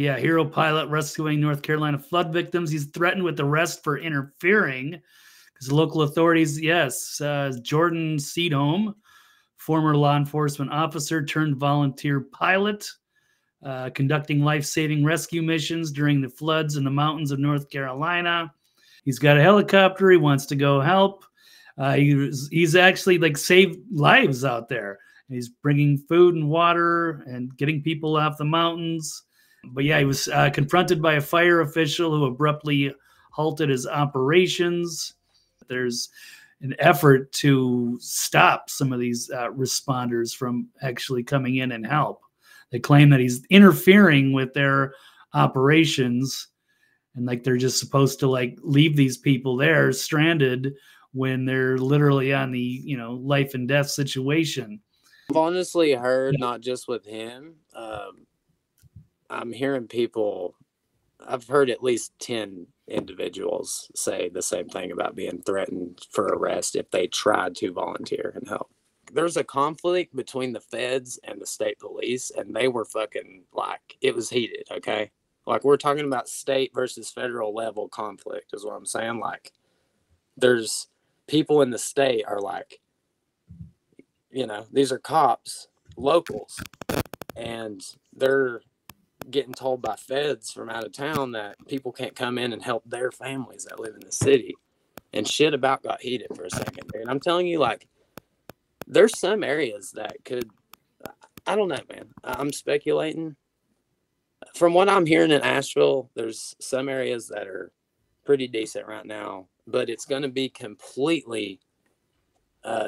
Yeah, hero pilot rescuing North Carolina flood victims. He's threatened with arrest for interfering because local authorities, yes, Jordan Seedholm, former law enforcement officer turned volunteer pilot, conducting life-saving rescue missions during the floods in the mountains of North Carolina. He's got a helicopter. He wants to go help. He's actually like saved lives out there. He's bringing food and water and getting people off the mountains. But yeah, he was confronted by a fire official who abruptly halted his operations. There's an effort to stop some of these responders from actually coming in and help. They claim that he's interfering with their operations, and like they're just supposed to like leave these people there stranded when they're literally on the life and death situation. I've honestly heard, not just with him, I'm hearing people, I've heard at least 10 individuals say the same thing about being threatened for arrest if they tried to volunteer and help. There's a conflict between the feds and the state police, and they were fucking like, it was heated, okay? Like, we're talking about state versus federal level conflict is what I'm saying. Like, there's people in the state are like, these are cops, locals, and they're getting told by feds from out of town that people can't come in and help their families that live in the city. And shit about got heated for a second, dude. I'm telling you, like, there's some areas that could, I don't know, man. I'm speculating. From what I'm hearing in Asheville, there's some areas that are pretty decent right now, but it's going to be completely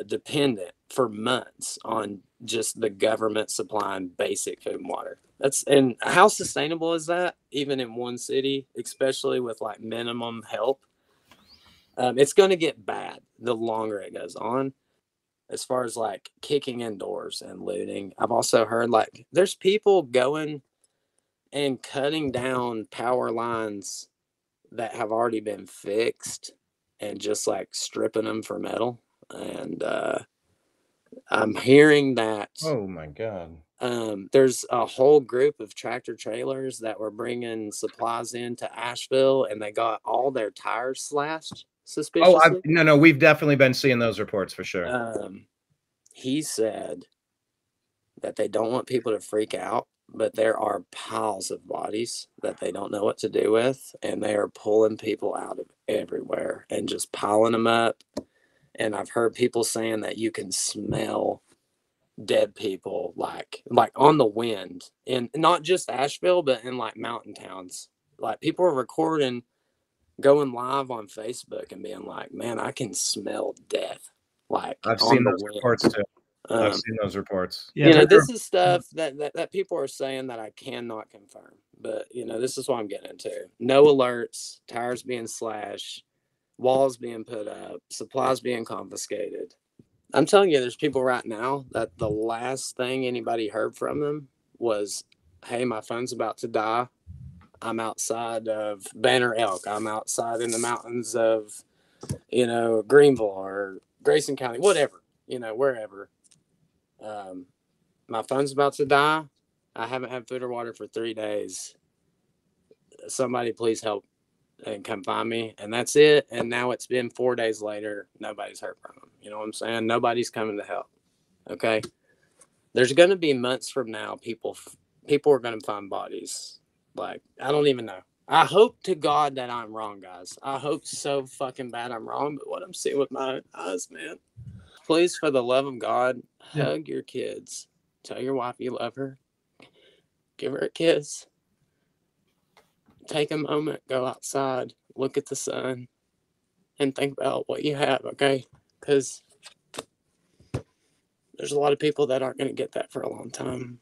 dependent for months on just the government supplying basic food and water. And how sustainable is that, even in one city, especially with like minimum help? It's going to get bad the longer it goes on. As far as like kicking in doors and looting, I've also heard like there's people going and cutting down power lines that have already been fixed and just like stripping them for metal. And I'm hearing that. Oh my God. There's a whole group of tractor trailers that were bringing supplies into Asheville, and they got all their tires slashed suspiciously. No, we've definitely been seeing those reports for sure. He said that they don't want people to freak out, but there are piles of bodies that they don't know what to do with, and they are pulling people out of everywhere and just piling them up. And I've heard people saying that you can smell dead people like on the wind, and not just Asheville, but in like mountain towns. Like people are recording, going live on Facebook and being like, man, I can smell death. Like I've seen those reports too. I've seen those reports. Yeah, this is stuff that people are saying that I cannot confirm, but this is what I'm getting into. No alerts, tires being slashed, walls being put up, supplies being confiscated. I'm telling you, there's people right now that the last thing anybody heard from them was, hey, my phone's about to die. I'm outside of Banner Elk. I'm outside in the mountains of, Greenville or Grayson County, whatever, wherever. My phone's about to die. I haven't had food or water for 3 days. Somebody please help and come find me. And that's it. And now it's been 4 days later. Nobody's heard from them. You know what I'm saying? Nobody's coming to help. Okay. There's going to be months from now, people are going to find bodies. Like, I don't even know. I hope to God that I'm wrong, guys. I hope so fucking bad I'm wrong. But what I'm seeing with my own eyes, man. Please, for the love of God, hug your kids. Tell your wife you love her. Give her a kiss. Take a moment, go outside, look at the sun, and think about what you have, okay? Because there's a lot of people that aren't going to get that for a long time.